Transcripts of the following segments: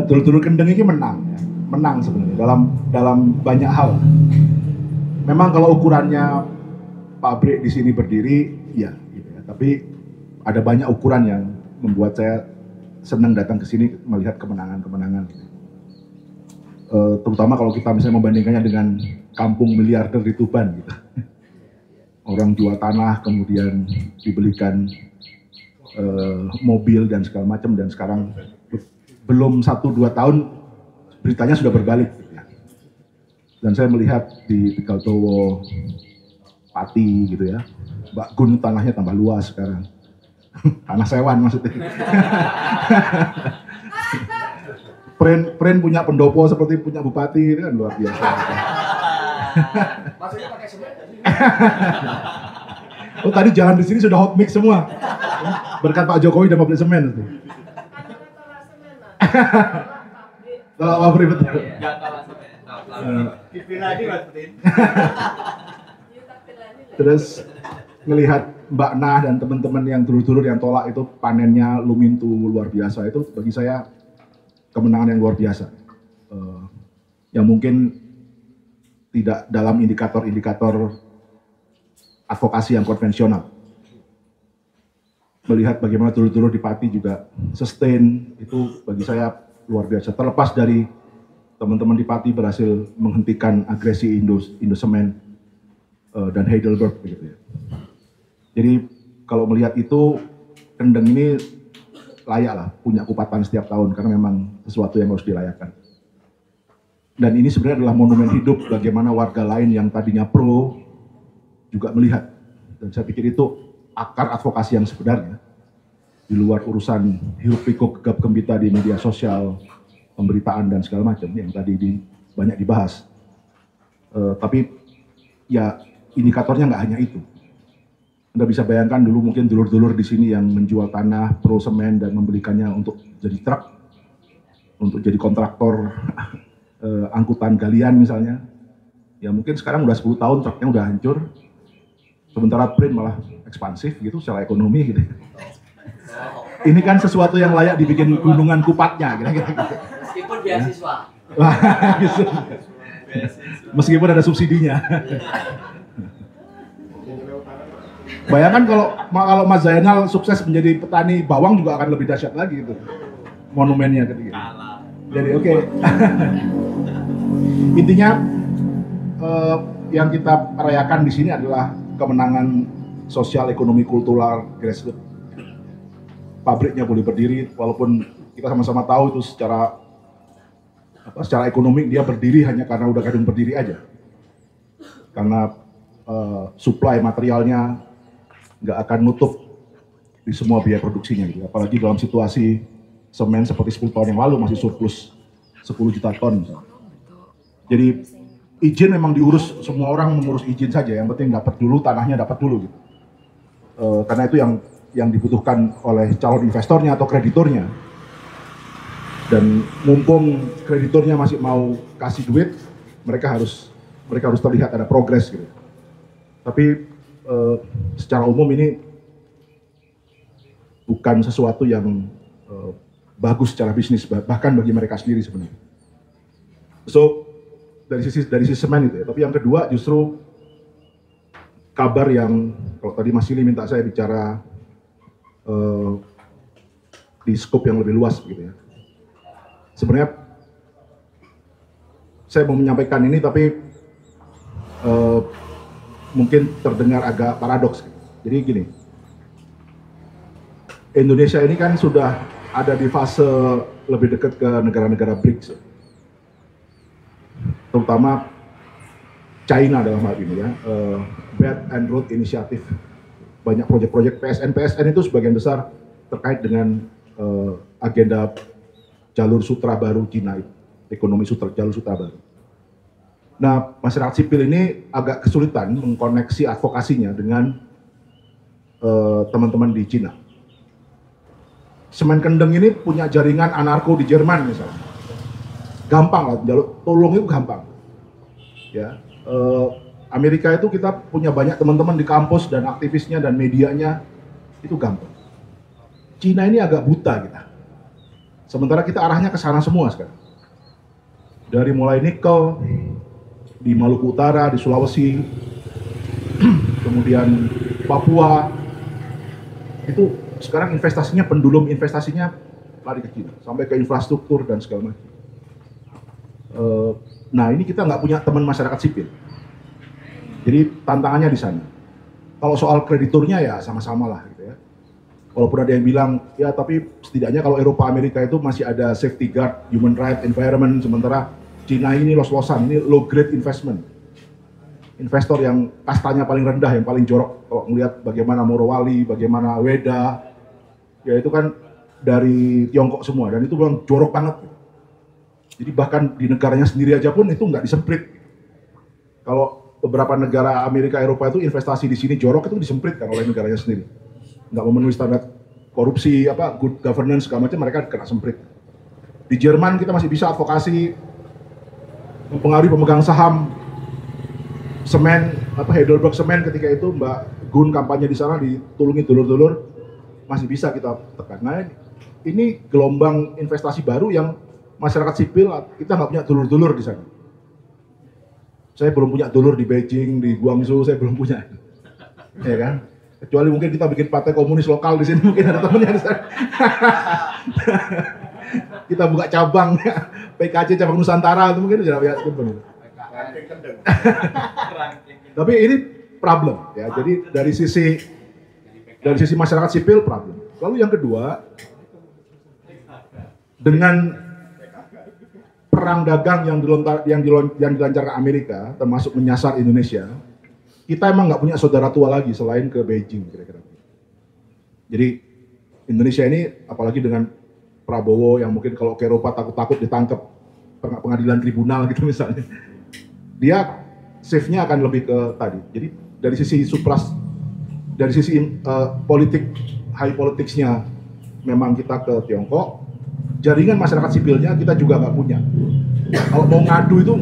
dulur-dulur Kendeng ini menang, ya. Menang sebenarnya dalam banyak hal. Memang kalau ukurannya pabrik di sini berdiri, ya, gitu ya. Tapi ada banyak ukuran yang membuat saya senang datang ke sini melihat kemenangan-kemenangan. Terutama kalau kita misalnya membandingkannya dengan kampung miliarder di Tuban, gitu. Orang jual tanah kemudian dibelikan mobil dan segala macam, dan sekarang belum 1-2 tahun beritanya sudah berbalik, gitu ya. Dan saya melihat di Tegaltowo, Pati gitu ya, Mbak Gun tanahnya tambah luas sekarang. Tanah sewan maksudnya. Pren punya pendopo seperti punya bupati, itu kan luar biasa. Maksudnya pakai semen? Oh, tadi jalan di sini sudah hot mix semua. Berkat Pak Jokowi dan pabrik semen itu. Kalau pabrik betul. Enggak kalah semen. Pipi lagi Mas Prin. Terus melihat Mbak Nah dan teman-teman yang dulur-dulur yang tolak itu panennya Lumintu luar biasa, itu bagi saya kemenangan yang luar biasa. Yang mungkin tidak dalam indikator-indikator advokasi yang konvensional. Melihat bagaimana dulur-dulur di Pati juga sustain, itu bagi saya luar biasa. Terlepas dari teman-teman di Pati berhasil menghentikan agresi Indosemen dan Heidelberg begitu ya. Jadi kalau melihat itu, Kendeng ini layak lah punya kupatan setiap tahun karena memang sesuatu yang harus dirayakan. Dan ini sebenarnya adalah monumen hidup bagaimana warga lain yang tadinya pro juga melihat. Dan saya pikir itu akar advokasi yang sebenarnya di luar urusan hiruk pikuk gegap gempita di media sosial, pemberitaan dan segala macam yang tadi banyak dibahas. Tapi ya indikatornya nggak hanya itu. Anda bisa bayangkan dulu mungkin dulur-dulur di sini yang menjual tanah pro semen dan membelikannya untuk jadi truk, untuk jadi kontraktor angkutan galian misalnya. Ya mungkin sekarang udah 10 tahun truknya udah hancur. Sementara print malah ekspansif gitu secara ekonomi gitu. Ini kan sesuatu yang layak dibikin gunungan kupatnya kira-kira gitu. Meskipun beasiswa. Gitu. Meskipun ada subsidinya. Bayangkan kalau Mas Zainal sukses menjadi petani bawang juga akan lebih dahsyat lagi gitu. Monumennya ketika. Jadi oke. Intinya yang kita rayakan di sini adalah kemenangan sosial, ekonomi, kultural, grassroots. Pabriknya boleh berdiri, walaupun kita sama-sama tahu itu secara ekonomi dia berdiri hanya karena udah kadung berdiri aja. Karena supply materialnya nggak akan nutup di semua biaya produksinya gitu. Apalagi dalam situasi semen seperti 10 tahun yang lalu masih surplus 10 juta ton misalnya. Jadi izin memang diurus, semua orang mengurus izin saja, yang penting dapat dulu, tanahnya dapat dulu gitu. Karena itu yang dibutuhkan oleh calon investornya atau kreditornya. Dan mumpung kreditornya masih mau kasih duit, mereka harus terlihat ada progres gitu. Tapi secara umum ini bukan sesuatu yang bagus secara bisnis, bahkan bagi mereka sendiri sebenarnya. So dari sisi semen itu ya. Tapi yang kedua justru kabar yang kalau tadi Mas Sili minta saya bicara di skop yang lebih luas gitu ya. Sebenarnya saya mau menyampaikan ini tapi mungkin terdengar agak paradoks. Jadi gini, Indonesia ini kan sudah ada di fase lebih dekat ke negara-negara BRICS, terutama China dalam hal ini ya, Belt and Road Initiative, banyak proyek-proyek PSN itu sebagian besar terkait dengan agenda jalur sutra baru Cina, ekonomi jalur sutra baru. Nah, masyarakat sipil ini agak kesulitan mengkoneksi advokasinya dengan teman-teman di Cina. Semen Kendeng ini punya jaringan anarko di Jerman misalnya. Gampang lah, jalur tolong itu gampang. Ya, Amerika itu kita punya banyak teman-teman di kampus dan aktivisnya dan medianya itu gampang. Cina ini agak buta kita. Sementara kita arahnya ke sana semua sekarang. Dari mulai nikel di Maluku Utara, di Sulawesi, kemudian Papua, itu sekarang investasinya, pendulum investasinya lari ke China, sampai ke infrastruktur dan segala macam. Nah ini kita nggak punya teman masyarakat sipil. Jadi tantangannya di sana. Kalau soal krediturnya ya sama-sama lah gitu ya. Walaupun ada yang bilang, ya tapi setidaknya kalau Eropa Amerika itu masih ada safety guard, human right, environment, sementara Cina ini los-losan, ini low grade investment. Investor yang kastanya paling rendah, yang paling jorok, kalau melihat bagaimana Morowali, bagaimana Weda, ya itu kan dari Tiongkok semua, dan itu memang jorok banget. Jadi bahkan di negaranya sendiri aja pun itu nggak disemprit. Kalau beberapa negara Amerika, Eropa itu investasi di sini jorok, itu disempritkan oleh negaranya sendiri. Nggak memenuhi standar korupsi, good governance segala macam, mereka kena semprit. Di Jerman kita masih bisa advokasi mempengaruhi pemegang saham semen, Heidelberg semen ketika itu Mbak Gun kampanye di sana ditulungi dulur-dulur, masih bisa kita tekan. Nah ini gelombang investasi baru yang masyarakat sipil, kita nggak punya dulur-dulur di sana. Saya belum punya dulur di Beijing, di Guangzhou, saya belum punya. Ya kan? Kecuali mungkin kita bikin partai komunis lokal di sini, mungkin ada temennya di sana. Kita buka cabang, PKC cabang Nusantara, itu mungkin sudah punya temen. Tapi ini problem ya. Jadi dari sisi masyarakat sipil problem. Lalu yang kedua, dengan perang dagang yang dilancarkan Amerika, termasuk menyasar Indonesia, kita emang nggak punya saudara tua lagi selain ke Beijing kira-kira. Jadi Indonesia ini, apalagi dengan Prabowo yang mungkin kalau ke Eropa takut-takut ditangkap pengadilan tribunal gitu misalnya, dia safe-nya akan lebih ke tadi. Jadi dari sisi politik, high politics-nya memang kita ke Tiongkok, jaringan masyarakat sipilnya kita juga nggak punya. Kalau mau ngadu itu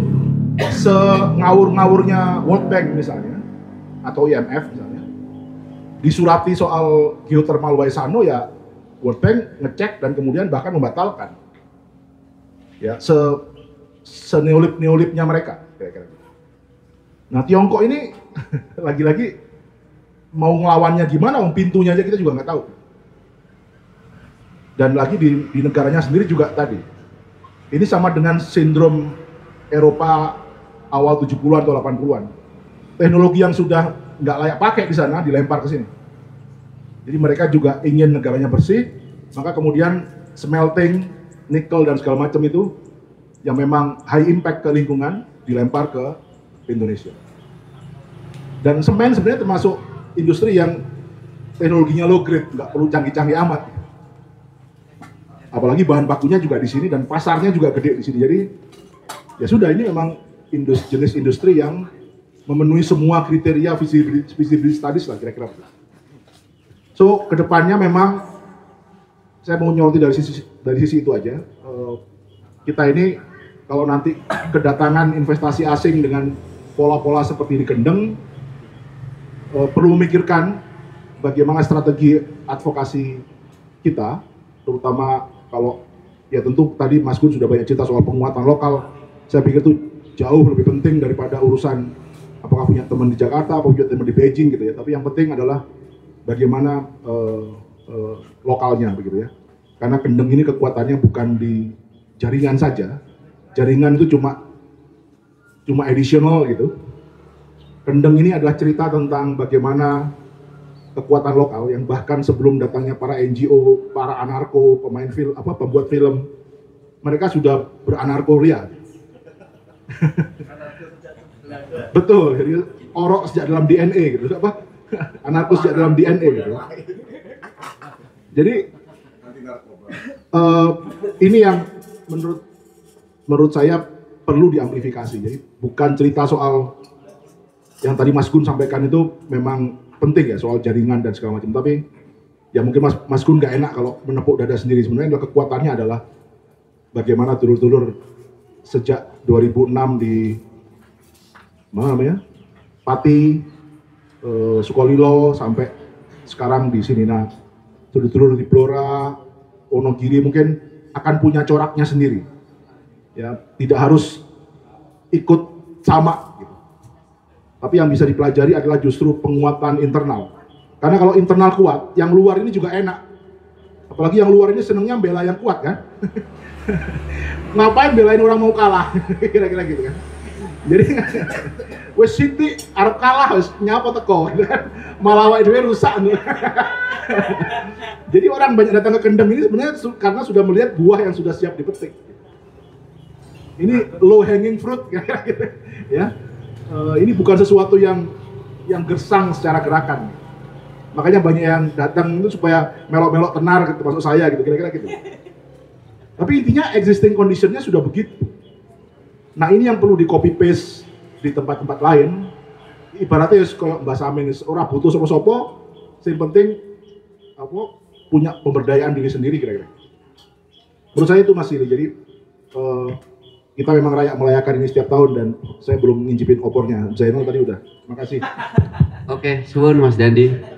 sengawur-ngawurnya World Bank misalnya, atau IMF misalnya, disurati soal geothermal Waisano, ya World Bank ngecek dan kemudian bahkan membatalkan. Ya, neolip-neolipnya mereka kira-kira. Nah Tiongkok ini lagi-lagi mau ngelawannya gimana, pintunya aja kita juga nggak tahu. Dan lagi di negaranya sendiri juga tadi. Ini sama dengan sindrom Eropa awal 70-an atau 80-an. Teknologi yang sudah nggak layak pakai di sana dilempar ke sini. Jadi mereka juga ingin negaranya bersih, maka kemudian smelting, nikel dan segala macam itu yang memang high impact ke lingkungan dilempar ke Indonesia. Dan semen sebenarnya termasuk industri yang teknologinya low grade, nggak perlu canggih-canggih amat. Apalagi bahan bakunya juga di sini dan pasarnya juga gede di sini. Jadi ya sudah, ini memang jenis industri yang memenuhi semua kriteria feasibility studies lah kira-kira. So kedepannya memang saya mau nyoroti dari sisi itu aja. Kita ini kalau nanti kedatangan investasi asing dengan pola-pola seperti di Kendeng, perlu memikirkan bagaimana strategi advokasi kita, terutama kalau ya tentu tadi Mas Gun sudah banyak cerita soal penguatan lokal. Saya pikir itu jauh lebih penting daripada urusan apakah punya teman di Jakarta, apakah punya teman di Beijing gitu ya. Tapi yang penting adalah bagaimana lokalnya begitu ya. Karena Kendeng ini kekuatannya bukan di jaringan saja. Jaringan itu cuma additional gitu. Kendeng ini adalah cerita tentang bagaimana kekuatan lokal yang bahkan sebelum datangnya para NGO, para anarko, pemain film, pembuat film, mereka sudah beranarkoria. Betul, jadi orok sejak dalam DNA gitu, anarko sejak dalam DNA gitu. Jadi ini yang menurut saya perlu diamplifikasi. Jadi bukan cerita soal yang tadi Mas Gun sampaikan itu memang penting ya, soal jaringan dan segala macam. Tapi ya mungkin Mas Gun nggak enak kalau menepuk dada sendiri. Sebenarnya kekuatannya adalah bagaimana dulur-dulur sejak 2006 di mana namanya Pati, Sukolilo sampai sekarang di sini. Nah, dulur-dulur di Blora, Wonogiri mungkin akan punya coraknya sendiri. Ya, tidak harus ikut sama gitu. Tapi yang bisa dipelajari adalah justru penguatan internal. Karena kalau internal kuat, yang luar ini juga enak. Apalagi yang luar ini senengnya bela yang kuat kan. Ngapain belain orang mau kalah, kira-kira gitu kan. Jadi wes Siti arep kalah wes nyapa teko gitu kan. Malah awake dhewe rusak. Jadi orang banyak datang ke Kendeng ini sebenarnya karena sudah melihat buah yang sudah siap dipetik. Ini low hanging fruit kira-kira gitu ya. Ini bukan sesuatu yang gersang secara gerakan. Makanya banyak yang datang itu supaya melok-melok tenar gitu, termasuk saya gitu, kira-kira gitu. Tapi intinya existing conditionnya sudah begitu. Nah ini yang perlu di copy paste di tempat-tempat lain. Ibaratnya kalau Mbak Samin orang butuh sopo-sopo, yang penting apa punya pemberdayaan diri sendiri kira-kira. Menurut saya itu Mas Sili. Jadi kita memang merayakan ini setiap tahun dan saya belum ngincipin opornya. Zainal tadi udah. Terima kasih. Oke, suwun Mas Dandi.